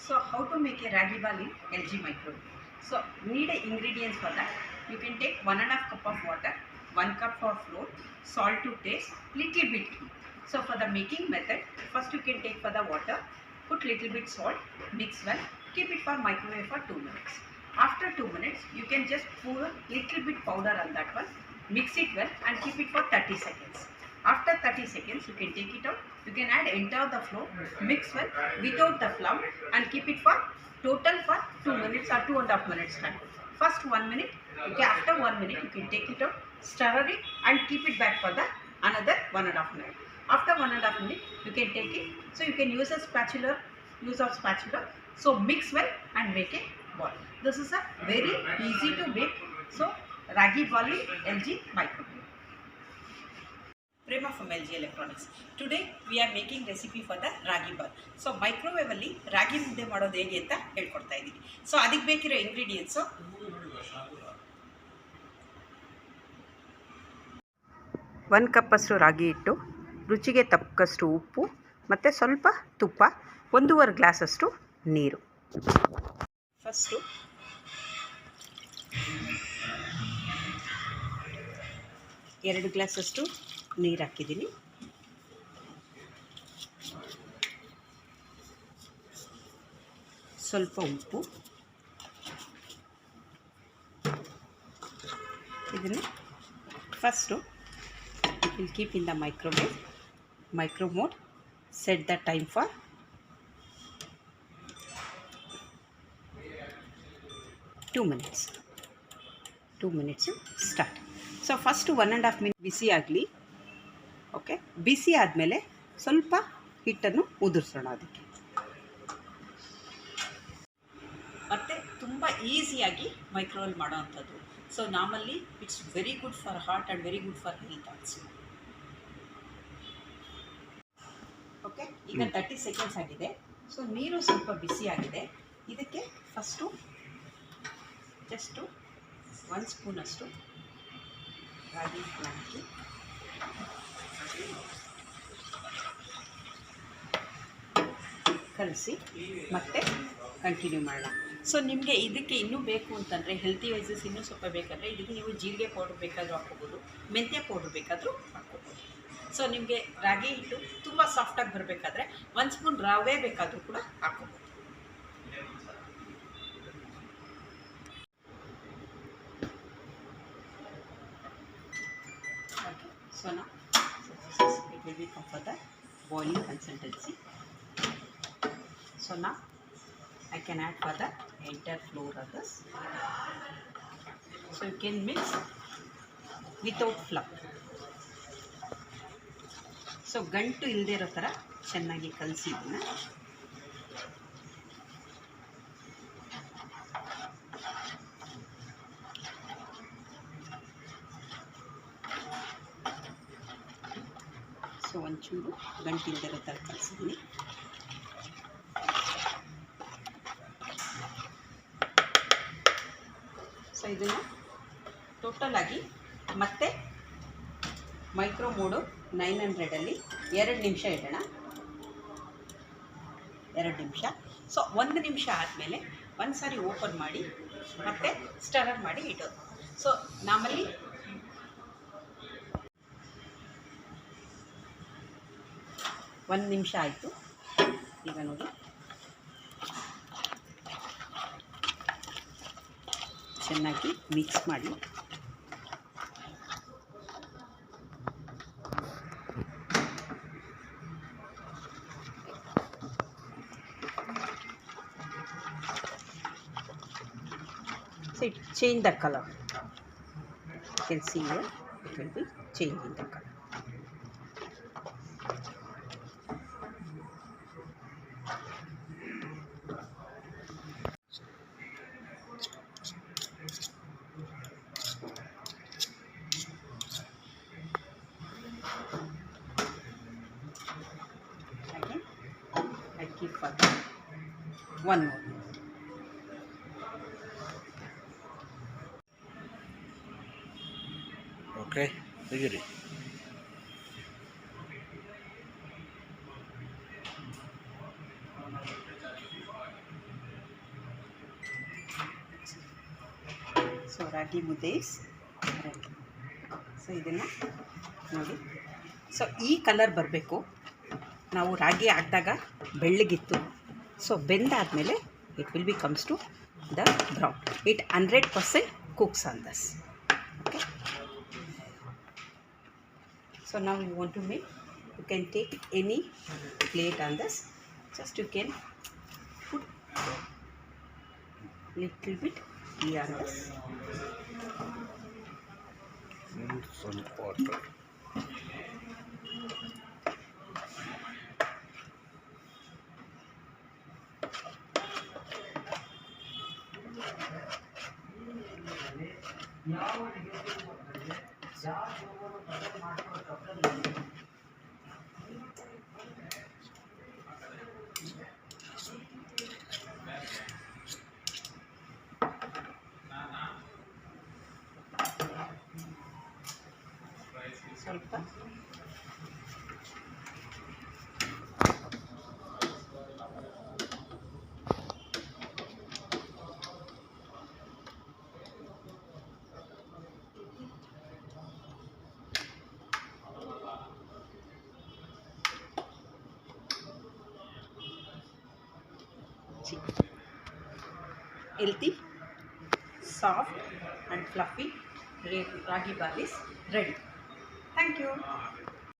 So how to make a ragi ball in LG microwave? So need ingredients for that. You can take 1.5 cup of water, 1 cup of flour, salt to taste, little bit ghee. So for the making method, first you can take for the water, put little bit salt, mix well, keep it for microwave for 2 minutes. After 2 minutes, you can just pour a little bit powder on that one, mix it well and keep it for 30 seconds. After 30 seconds, you can take it out. You can add entire the flour, mix well without the flour and keep it for total for 2 minutes or 2.5 minutes time. First 1 minute, okay, after 1 minute you can take it out, stir it and keep it back for the another 1.5 minute. After 1.5 minute, you can take it. So you can use a spatula, So mix well and make a ball. This is a very easy to make. So ragi ball in LG microwave. Prema from LG Electronics. Today we are making recipe for the ragi ball. So microwave alli ragi mudde ಮಾಡೋದು ಹೇಗೆ ಅಂತ ಹೇಳ್ಕೊಡ್ತಾ ಇದ್ದೀನಿ. So ಅದಕ್ಕೆ ಬೇಕಿರೋ ingredients 1 cup ಅಷ್ಟು ರಾಗಿ ಹಿಟ್ಟು, ರುಚಿಗೆ ತಕ್ಕಷ್ಟು ಉಪ್ಪು ಮತ್ತು ಸ್ವಲ್ಪ ತುಪ್ಪ, 1.5 ಗ್ಲಾಸ್ ಅಷ್ಟು ನೀರು. ಫಸ್ಟು ಎರಡು ಗ್ಲಾಸ್ ಅಷ್ಟು ನೀರು ಹಾಕಿದ್ದೀನಿ. ಸ್ವಲ್ಪ ಉಪ್ಪು. ಇದನ್ನು first will keep in the micro mode. Set the time for 2 minutes. 2 minutes start. So first 1.5 minute ಬಿಸಿ ಆಗಲಿ. ಓಕೆ, ಬಿಸಿ ಆದಮೇಲೆ ಸ್ವಲ್ಪ ಹಿಟ್ಟನ್ನು ಉದುರಿಸೋಣ ಅದಕ್ಕೆ. ಮತ್ತು ತುಂಬ ಈಸಿಯಾಗಿ ಮೈಕ್ರೋವೇವ್ ಮಾಡೋ ಅಂಥದ್ದು. So normally it's very good for heart and very good for health also. Okay, ಈಗ 30 ಸೆಕೆಂಡ್ಸ್ ಆಗಿದೆ. ಸೊ ನೀರು ಸ್ವಲ್ಪ ಬಿಸಿ ಆಗಿದೆ. ಇದಕ್ಕೆ ಫಸ್ಟು ಜಸ್ಟು 1 ಸ್ಪೂನಷ್ಟು ರಾಗಿ ಹಾಕಿ ಕಲಸಿ ಮತ್ತೆ ಕಂಟಿನ್ಯೂ ಮಾಡೋಣ. ಸೊ ನಿಮಗೆ ಇದಕ್ಕೆ ಇನ್ನೂ ಬೇಕು ಅಂತಂದರೆ ಹೆಲ್ತಿ ವೈಸಸ್ ಇನ್ನೂ ಸ್ವಲ್ಪ ಬೇಕಾದರೆ ಇದಕ್ಕೆ ನೀವು ಜೀರಿಗೆ ಪೌಡ್ರ್ ಬೇಕಾದರೂ ಹಾಕ್ಕೋಬೋದು, ಮೆಂತ್ಯ ಪೌಡ್ರ್ ಬೇಕಾದರೂ ಹಾಕ್ಕೋಬೋದು. ಸೊ ನಿಮಗೆ ರಾಗಿ ಹಿಟ್ಟು ತುಂಬ ಸಾಫ್ಟಾಗಿ ಬರಬೇಕಾದ್ರೆ 1 ಸ್ಪೂನ್ ರವೆ ಬೇಕಾದರೂ ಕೂಡ ಹಾಕ್ಕೋಬೋದು. So now it will become for the boiling consistency. So now I can add for the entire flour of this. So you can mix without fluff. So ಗಂಟು ಇಲ್ಲದೆ ಇರೋ ಥರ ಚೆನ್ನಾಗಿ ಕಲಸಿ ಇದನ್ನ. ಸೊ ಒಂಚೂರು ಗಂಟಿಲ್ದಿರೋ ಥರ ಕಲಿಸಿದ್ದೀನಿ. ಸೊ ಇದನ್ನು ಟೋಟಲಾಗಿ ಮತ್ತೆ ಮೈಕ್ರೋ ಮೋಡು 900ಅಲ್ಲಿ 2 ನಿಮಿಷ ಇಡೋಣ. 2 ನಿಮಿಷ. ಸೊ 1 ನಿಮಿಷ ಆದಮೇಲೆ ಒಂದು ಸಾರಿ ಓಪನ್ ಮಾಡಿ ಮತ್ತೆ ಸ್ಟರರ್ ಮಾಡಿ ಇಡೋದು. ಸೊ ನಮ್ಮಲ್ಲಿ 1 ನಿಮಿಷ ಆಯಿತು. ಈಗ ನೋಡಿ ಚೆನ್ನಾಗಿ ಮಿಕ್ಸ್ ಮಾಡಿ so it change the color. You can see here it will be changing the color. Again I keep for 1 more. Okay, agree. So ರಾಗಿ ಮುದ್ದೆ ಇಸ್ ರೆಡಿ. ಸೊ ಇದನ್ನು ನೋಡಿ, ಸೊ ಈ ಕಲರ್ ಬರಬೇಕು. ನಾವು ರಾಗಿ ಹಾಕಿದಾಗ ಬೆಳ್ಳಗಿತ್ತು. ಸೊ ಬೆಂದಾದಮೇಲೆ it will be comes to the brown. ಇಟ್ 100% cooks on this. Okay. So now you want to make, you can take any plate on this. Just you can put little bit ghee on this. And some water. ಸ್ವಲ್ಪ healthy, soft and fluffy ragi ball is ready. Thank you.